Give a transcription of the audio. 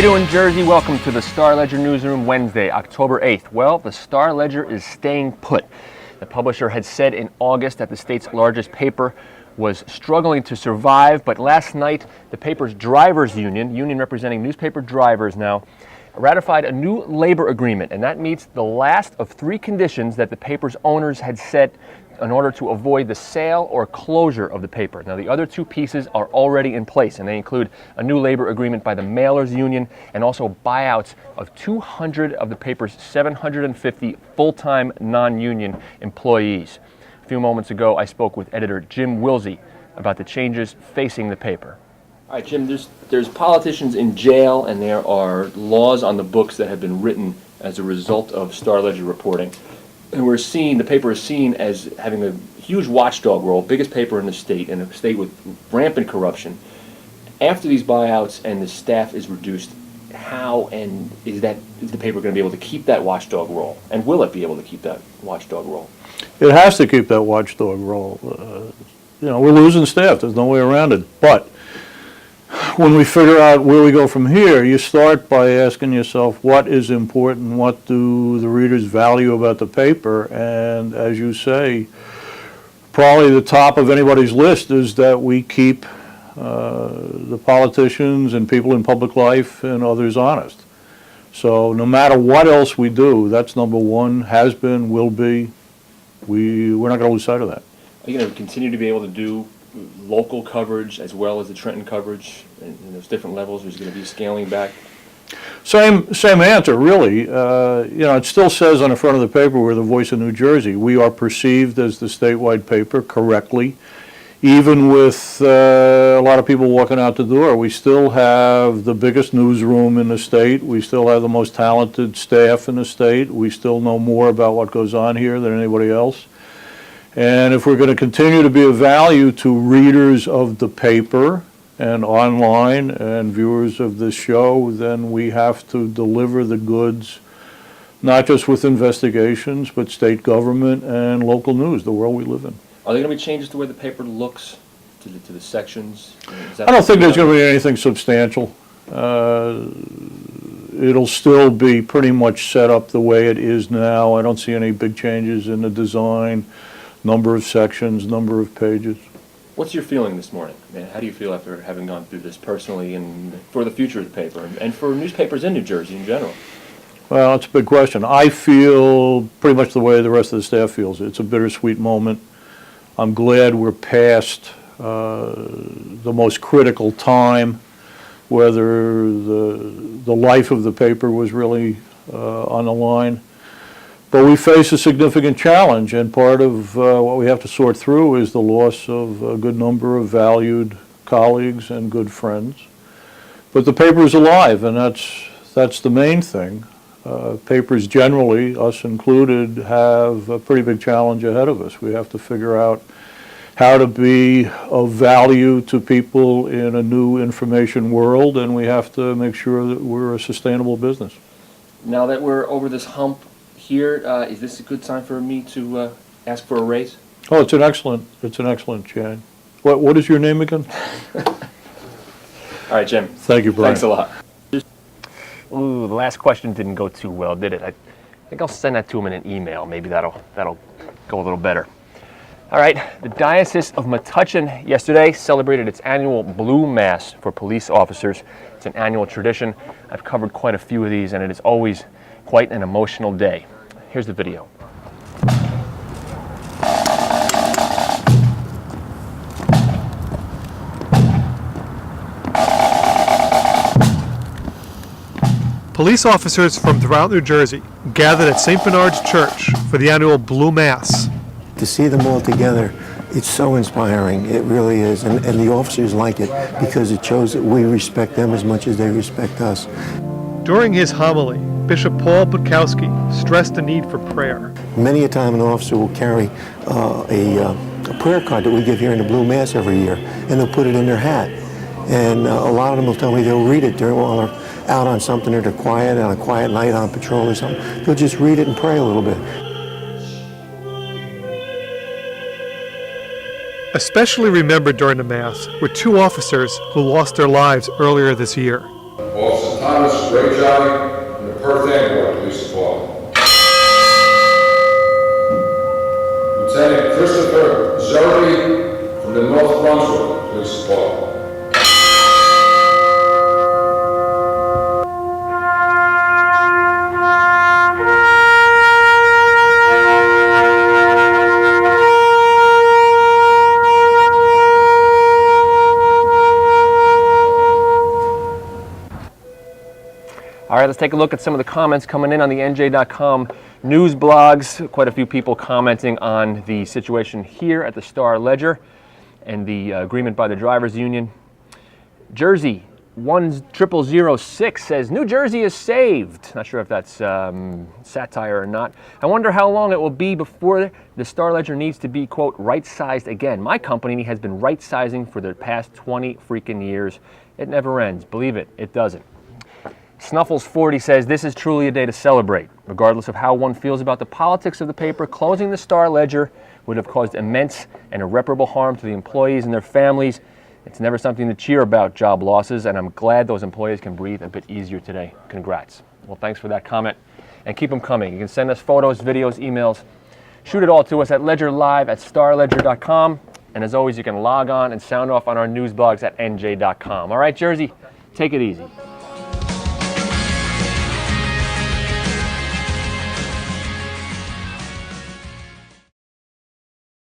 you doing, Jersey? Welcome to the Star-Ledger Newsroom, Wednesday, October 8th. Well, the Star-Ledger is staying put. The publisher had said in August that the state's largest paper was struggling to survive, but last night the paper's drivers union representing newspaper drivers now, ratified a new labor agreement, and that meets the last of three conditions that the paper's owners had set in order to avoid the sale or closure of the paper. Now, the other two pieces are already in place, and they include a new labor agreement by the mailers union and also buyouts of 200 of the paper's 750 full-time non-union employees. A few moments ago, I spoke with editor Jim Willse about the changes facing the paper. All right, Jim, there's politicians in jail, and there are laws on the books that have been written as a result of Star-Ledger reporting. And the paper is seen as having a huge watchdog role, biggest paper in the state, and a state with rampant corruption. After these buyouts and the staff is reduced, how and is the paper going to be able to keep that watchdog role? And will it be able to keep that watchdog role? It has to keep that watchdog role. We're losing staff. There's no way around it. But when we figure out where we go from here, you start by asking yourself what is important, what do the readers value about the paper, and as you say, probably the top of anybody's list is that we keep the politicians and people in public life and others honest. So no matter what else we do, that's number one, has been, will be. We're not going to lose sight of that. Are you going to continue to be able to do local coverage as well as the Trenton coverage in those different levels? Or is it going to be scaling back? Same answer, really. It still says on the front of the paper we're the voice of New Jersey. We are perceived as the statewide paper correctly. Even with a lot of people walking out the door, we still have the biggest newsroom in the state. We still have the most talented staff in the state. We still know more about what goes on here than anybody else. And if we're going to continue to be of value to readers of the paper and online and viewers of this show, then we have to deliver the goods, not just with investigations, but state government and local news, the world we live in. Are there going to be changes to the way the paper looks, to the sections? I don't think there's going to be anything substantial. It'll still be pretty much set up the way it is now. I don't see any big changes in the design, number of sections, number of pages. What's your feeling this morning? How do you feel after having gone through this personally and for the future of the paper and for newspapers in New Jersey in general? Well, it's a big question. I feel pretty much the way the rest of the staff feels. It's a bittersweet moment. I'm glad we're past the most critical time, whether the life of the paper was really on the line. But we face a significant challenge, and part of what we have to sort through is the loss of a good number of valued colleagues and good friends. But the paper is alive, and that's the main thing. Papers generally, us included, have a pretty big challenge ahead of us. We have to figure out how to be of value to people in a new information world, and we have to make sure that we're a sustainable business. Now that we're over this hump here, is this a good time for me to ask for a raise? Oh, it's an excellent chance. What is your name again? All right, Jim. Thank you, Brian. Thanks a lot. Ooh, the last question didn't go too well, did it? I think I'll send that to him in an email. Maybe that'll go a little better. All right, the Diocese of Metuchen yesterday celebrated its annual Blue Mass for police officers. It's an annual tradition. I've covered quite a few of these, and it is always quite an emotional day. Here's the video. Police officers from throughout New Jersey gathered at St. Bernard's Church for the annual Blue Mass. To see them all together, it's so inspiring. It really is. And the officers like it because it shows that we respect them as much as they respect us. During his homily, Bishop Paul Bukowski stressed the need for prayer. Many a time an officer will carry a prayer card that we give here in the Blue Mass every year, and they'll put it in their hat. And a lot of them will tell me they'll read it while they're out on something, or they're quiet on a quiet night on patrol or something. They'll just read it and pray a little bit. Especially remembered during the Mass were two officers who lost their lives earlier this year. Also Thomas Rayjolly from the Perth Amboy Police Department. Lieutenant Christopher Zerby from the North Brunswick Police Department. All right, let's take a look at some of the comments coming in on the NJ.com news blogs. Quite a few people commenting on the situation here at the Star Ledger and the agreement by the drivers union. Jersey 10006 says, New Jersey is saved. Not sure if that's satire or not. I wonder how long it will be before the Star Ledger needs to be, quote, right-sized again. My company has been right-sizing for the past 20 freaking years. It never ends. Believe it, it doesn't. Snuffles40 says, this is truly a day to celebrate. Regardless of how one feels about the politics of the paper, closing the Star Ledger would have caused immense and irreparable harm to the employees and their families. It's never something to cheer about, job losses, and I'm glad those employees can breathe a bit easier today. Congrats. Well, thanks for that comment, and keep them coming. You can send us photos, videos, emails. Shoot it all to us at ledgerlive@starledger.com. And as always, you can log on and sound off on our news blogs at NJ.com. All right, Jersey, take it easy.